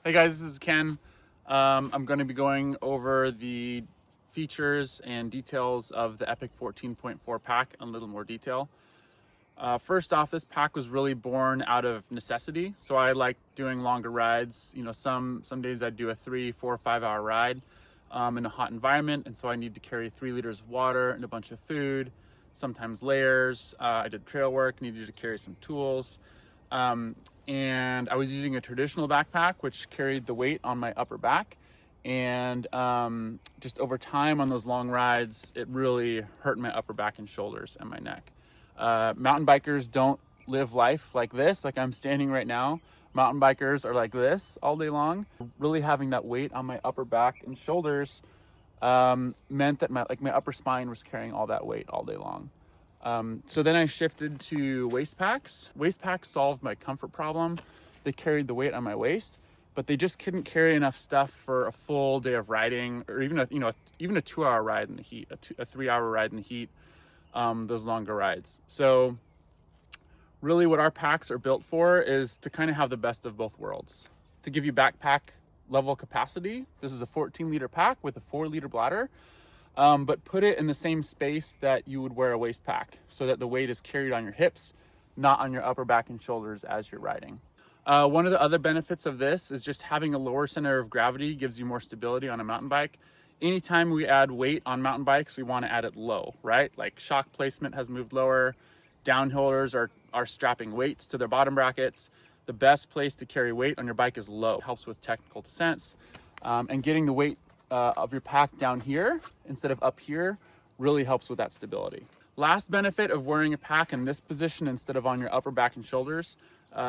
Hey guys, this is Ken. I'm going to be going over the features and details of the Epic 14.4 pack in a little more detail. First off, this pack was really born out of necessity. So I like doing longer rides. You know, some days I'd do a 3, 4, 5 hour ride in a hot environment. And so I need to carry 3 liters of water and a bunch of food, sometimes layers. I did trail work, needed to carry some tools. And I was using a traditional backpack, which carried the weight on my upper back. And just over time on those long rides, it really hurt my upper back and shoulders and my neck. Mountain bikers don't live life like this, like I'm standing right now. Mountain bikers are like this all day long. Really having that weight on my upper back and shoulders meant that my upper spine was carrying all that weight all day long. So then I shifted to waist packs. Waist packs solved my comfort problem. They carried the weight on my waist, but they just couldn't carry enough stuff for a full day of riding, or even a 2-hour ride in the heat, a 3-hour ride in the heat, those longer rides. So really what our packs are built for is to kind of have the best of both worlds. To give you backpack level capacity, this is a 14-liter pack with a 4-liter bladder. But put it in the same space that you would wear a waist pack so that the weight is carried on your hips, not on your upper back and shoulders as you're riding. One of the other benefits of this is just having a lower center of gravity gives you more stability on a mountain bike. Anytime we add weight on mountain bikes, we want to add it low, right? Like shock placement has moved lower, downhillers are strapping weights to their bottom brackets. The best place to carry weight on your bike is low. It helps with technical descents, and getting the weight of your pack down here instead of up here really helps with that stability. Last benefit of wearing a pack in this position instead of on your upper back and shoulders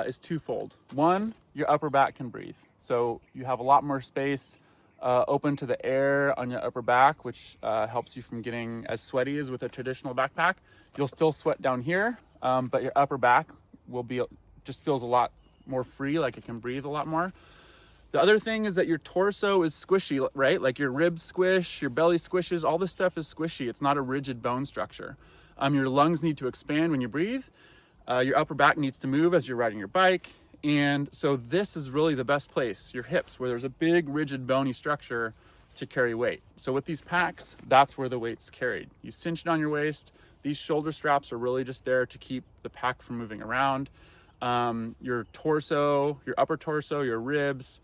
is twofold. One, your upper back can breathe. So you have a lot more space open to the air on your upper back, which helps you from getting as sweaty as with a traditional backpack. You'll still sweat down here, but your upper back will just feels a lot more free, like it can breathe a lot more. The other thing is that your torso is squishy, right? Like your ribs squish, your belly squishes, all this stuff is squishy. It's not a rigid bone structure. Your lungs need to expand when you breathe. Your upper back needs to move as you're riding your bike. And so this is really the best place, your hips, where there's a big rigid bony structure to carry weight. So with these packs, that's where the weight's carried. You cinch it on your waist. These shoulder straps are really just there to keep the pack from moving around. Your torso, your upper torso, your ribs,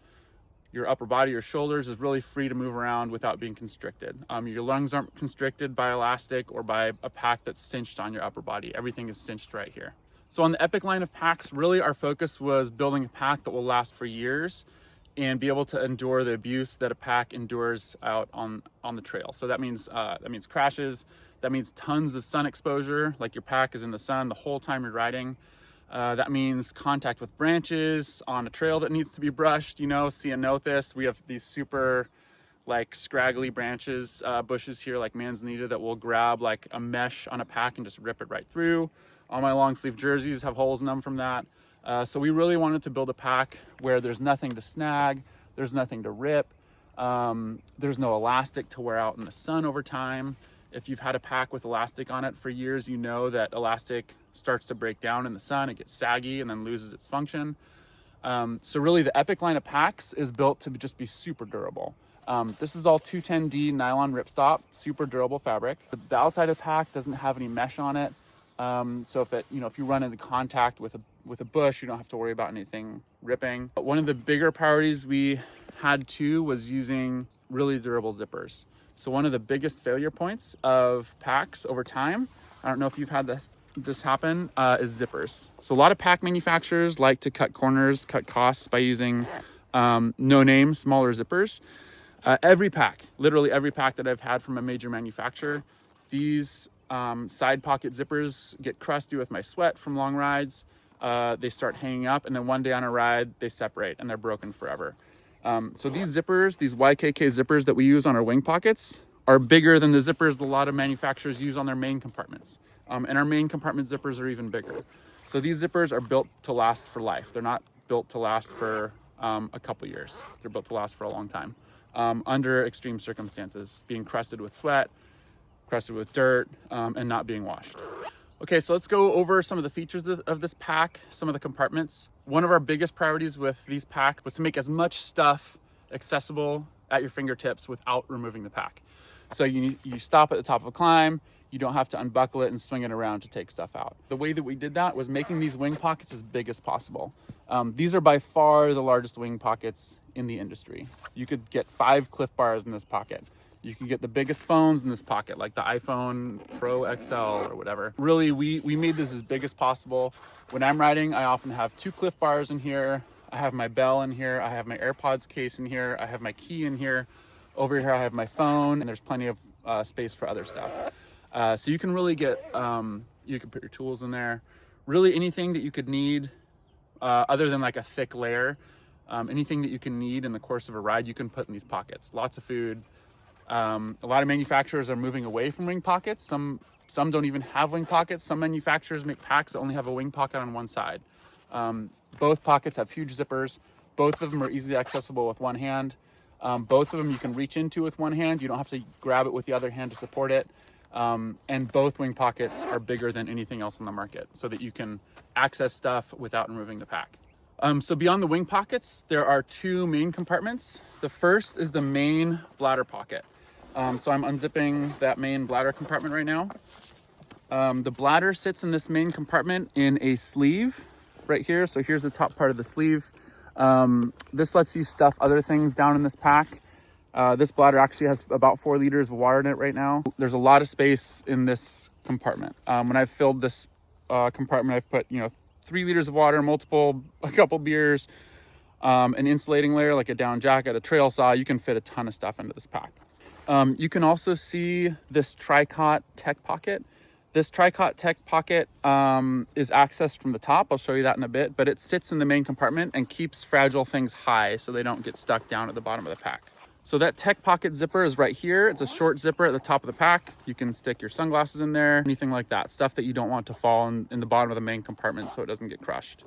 your upper body, your shoulders is really free to move around without being constricted. Your lungs aren't constricted by elastic or by a pack that's cinched on your upper body. Everything is cinched right here. So on the Epic line of packs, really our focus was building a pack that will last for years and be able to endure the abuse that a pack endures out on the trail. So that means crashes, that means tons of sun exposure, like your pack is in the sun the whole time you're riding. That means contact with branches on a trail that needs to be brushed, ceanothus. We have these super like scraggly branches, bushes here like manzanita that will grab like a mesh on a pack and just rip it right through. All my long sleeve jerseys have holes in them from that. So we really wanted to build a pack where there's nothing to snag, there's nothing to rip, there's no elastic to wear out in the sun over time. If you've had a pack with elastic on it for years, you know that elastic starts to break down in the sun, it gets saggy and then loses its function. So really the Epic line of packs is built to just be super durable. This is all 210D nylon ripstop, super durable fabric. The outside of the pack doesn't have any mesh on it. So if you run into contact with a bush, you don't have to worry about anything ripping. But one of the bigger priorities we had too was using really durable zippers. So one of the biggest failure points of packs over time, I don't know if you've had this happen, is zippers. So a lot of pack manufacturers like to cut corners, cut costs by using no-name, smaller zippers. Literally every pack that I've had from a major manufacturer, these side pocket zippers get crusty with my sweat from long rides. They start hanging up, and then one day on a ride, they separate and they're broken forever. So these zippers, these YKK zippers that we use on our wing pockets are bigger than the zippers a lot of manufacturers use on their main compartments. And our main compartment zippers are even bigger. So these zippers are built to last for life. They're not built to last for a couple years. They're built to last for a long time under extreme circumstances, being crusted with sweat, crusted with dirt, and not being washed. Okay, so let's go over some of the features of this pack, some of the compartments. One of our biggest priorities with these packs was to make as much stuff accessible at your fingertips without removing the pack. So you stop at the top of a climb, you don't have to unbuckle it and swing it around to take stuff out. The way that we did that was making these wing pockets as big as possible. These are by far the largest wing pockets in the industry. You could get 5 Cliff Bars in this pocket. You can get the biggest phones in this pocket, like the iPhone Pro XL or whatever. Really, we made this as big as possible. When I'm riding, I often have 2 Cliff Bars in here. I have my bell in here. I have my AirPods case in here. I have my key in here. Over here, I have my phone, and there's plenty of space for other stuff. So you can really get, you can put your tools in there. Really anything that you could need other than like a thick layer, anything that you can need in the course of a ride, you can put in these pockets. Lots of food. A lot of manufacturers are moving away from wing pockets. Some don't even have wing pockets. Some manufacturers make packs that only have a wing pocket on one side. Both pockets have huge zippers. Both of them are easily accessible with one hand. Both of them you can reach into with one hand. You don't have to grab it with the other hand to support it. And both wing pockets are bigger than anything else on the market so that you can access stuff without removing the pack. So beyond the wing pockets, there are 2 main compartments. The first is the main bladder pocket. So I'm unzipping that main bladder compartment right now. The bladder sits in this main compartment in a sleeve right here. So here's the top part of the sleeve. This lets you stuff other things down in this pack. This bladder actually has about 4 liters of water in it right now. There's a lot of space in this compartment. When I've filled this compartment, I've put 3 liters of water, a couple beers, an insulating layer like a down jacket, a trail saw. You can fit a ton of stuff into this pack. You can also see this Tricot Tech Pocket. This Tricot Tech Pocket is accessed from the top. I'll show you that in a bit, but it sits in the main compartment and keeps fragile things high so they don't get stuck down at the bottom of the pack. So that Tech Pocket zipper is right here. It's a short zipper at the top of the pack. You can stick your sunglasses in there, anything like that. Stuff that you don't want to fall in the bottom of the main compartment so it doesn't get crushed.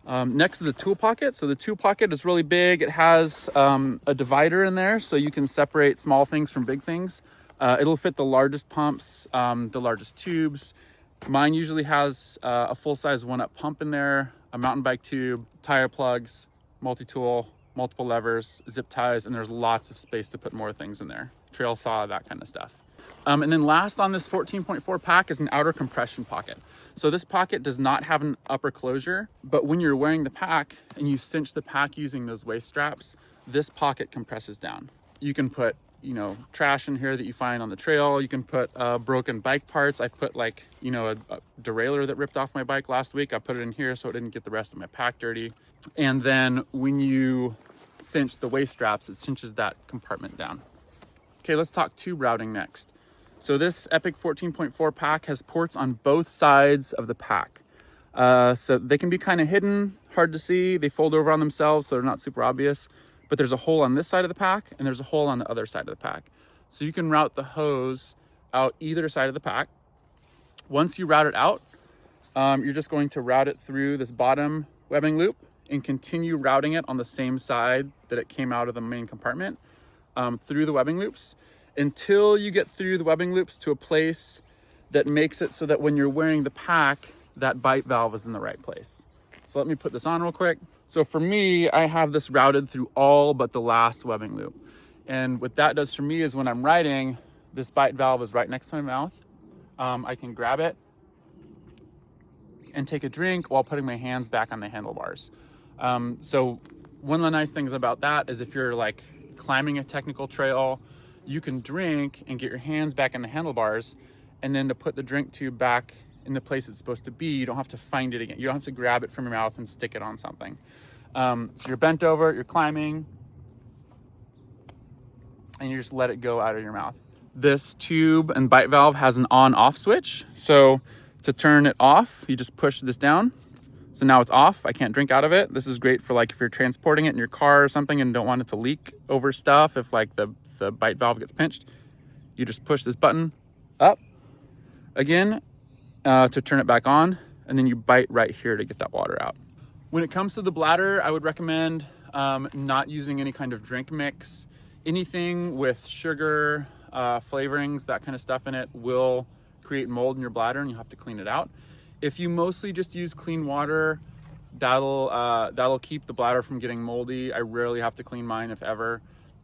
Next is the tool pocket. So the tool pocket is really big. It has a divider in there so you can separate small things from big things. It'll fit the largest pumps, the largest tubes. Mine usually has a full-size 1-up pump in there, a mountain bike tube, tire plugs, multi-tool, multiple levers, zip ties, and there's lots of space to put more things in there. Trail saw, that kind of stuff. And then last on this 14.4 pack is an outer compression pocket. So this pocket does not have an upper closure, but when you're wearing the pack and you cinch the pack using those waist straps, this pocket compresses down. You can put, trash in here that you find on the trail. You can put broken bike parts. I've put a derailleur that ripped off my bike last week. I put it in here so it didn't get the rest of my pack dirty. And then when you cinch the waist straps, it cinches that compartment down. Okay, let's talk tube routing next. So this Epic 14.4 pack has ports on both sides of the pack. So they can be kind of hidden, hard to see. They fold over on themselves, so they're not super obvious. But there's a hole on this side of the pack, and there's a hole on the other side of the pack. So you can route the hose out either side of the pack. Once you route it out, you're just going to route it through this bottom webbing loop and continue routing it on the same side that it came out of the main compartment through the webbing loops until you get through the webbing loops to a place that makes it so that when you're wearing the pack, that bite valve is in the right place. So let me put this on real quick. So for me, I have this routed through all but the last webbing loop. And what that does for me is when I'm riding, this bite valve is right next to my mouth. I can grab it and take a drink while putting my hands back on the handlebars. So one of the nice things about that is if you're like climbing a technical trail, you can drink and get your hands back on the handlebars, and then to put the drink tube back in the place it's supposed to be, you don't have to find it again. You don't have to grab it from your mouth and stick it on something. So you're bent over, you're climbing, and you just let it go out of your mouth. This tube and bite valve has an on-off switch. So to turn it off, you just push this down. So now it's off. I can't drink out of it. This is great for like if you're transporting it in your car or something and don't want it to leak over stuff. If like the bite valve gets pinched, you just push this button up again to turn it back on, and then you bite right here to get that water out. When it comes to the bladder, I would recommend not using any kind of drink mix. Anything with sugar, flavorings, that kind of stuff in it will create mold in your bladder and you have to clean it out. If you mostly just use clean water, that'll keep the bladder from getting moldy. I rarely have to clean mine, if ever.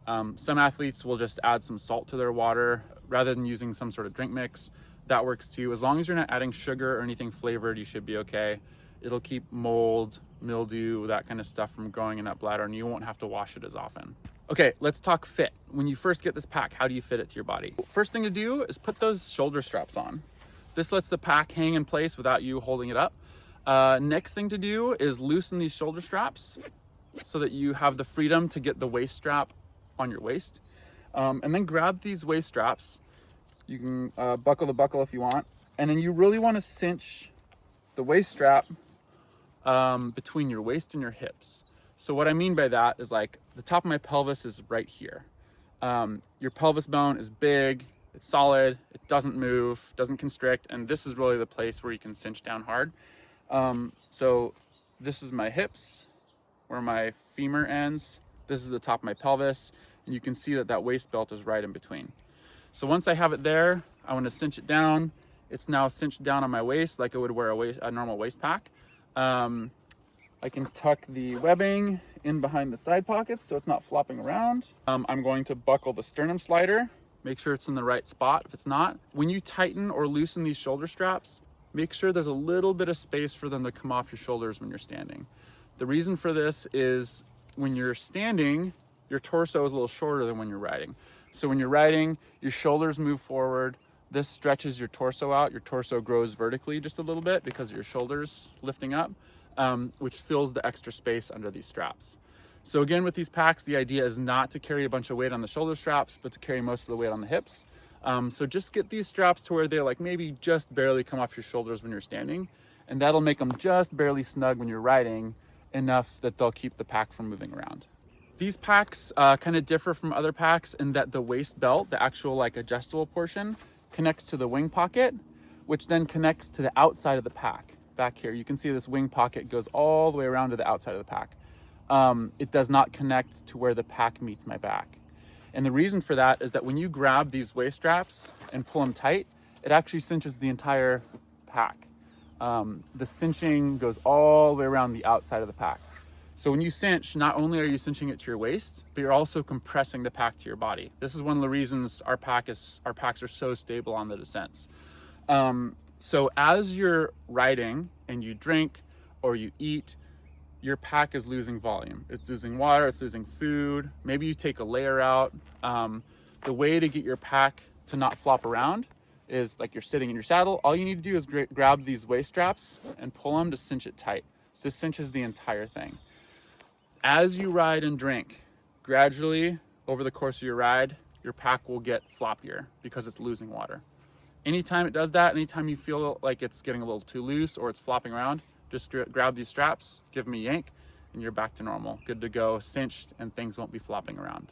Some athletes will just add some salt to their water rather than using some sort of drink mix. That works too. As long as you're not adding sugar or anything flavored, you should be okay. It'll keep mold, mildew, that kind of stuff from growing in that bladder, and you won't have to wash it as often. Okay, let's talk fit. When you first get this pack, how do you fit it to your body? First thing to do is put those shoulder straps on. This lets the pack hang in place without you holding it up. Next thing to do is loosen these shoulder straps so that you have the freedom to get the waist strap on your waist. And then grab these waist straps. You can buckle the buckle if you want. And then you really want to cinch the waist strap between your waist and your hips. So what I mean by that is, like, the top of my pelvis is right here. Your pelvis bone is big, it's solid, it doesn't move, doesn't constrict, and this is really the place where you can cinch down hard. So this is my hips, where my femur ends. This is the top of my pelvis, and you can see that that waist belt is right in between. So once I have it there, I want to cinch it down. It's now cinched down on my waist like I would wear a normal waist pack. I can tuck the webbing in behind the side pockets so it's not flopping around. I'm going to buckle the sternum slider. Make sure it's in the right spot if it's not. When you tighten or loosen these shoulder straps, make sure there's a little bit of space for them to come off your shoulders when you're standing. The reason for this is when you're standing, your torso is a little shorter than when you're riding. So when you're riding, your shoulders move forward. This stretches your torso out. Your torso grows vertically just a little bit because of your shoulders lifting up, which fills the extra space under these straps. So again, with these packs, the idea is not to carry a bunch of weight on the shoulder straps, but to carry most of the weight on the hips. So just get these straps to where they like maybe just barely come off your shoulders when you're standing, and that'll make them just barely snug when you're riding, enough that they'll keep the pack from moving around. These packs kind of differ from other packs in that the waist belt, the actual like adjustable portion, connects to the wing pocket, which then connects to the outside of the pack. Back here, you can see this wing pocket goes all the way around to the outside of the pack. It does not connect to where the pack meets my back. And the reason for that is that when you grab these waist straps and pull them tight, it actually cinches the entire pack. The cinching goes all the way around the outside of the pack. So when you cinch, not only are you cinching it to your waist, but you're also compressing the pack to your body. This is one of the reasons our packs are so stable on the descents. So as you're riding and you drink or you eat, your pack is losing volume. It's losing water, it's losing food. Maybe you take a layer out. The way to get your pack to not flop around is like you're sitting in your saddle. All you need to do is grab these waist straps and pull them to cinch it tight. This cinches the entire thing. As you ride and drink, gradually over the course of your ride, your pack will get floppier because it's losing water. Anytime it does that, anytime you feel like it's getting a little too loose or it's flopping around, just grab these straps, give them a yank, and you're back to normal. Good to go, cinched, and things won't be flopping around.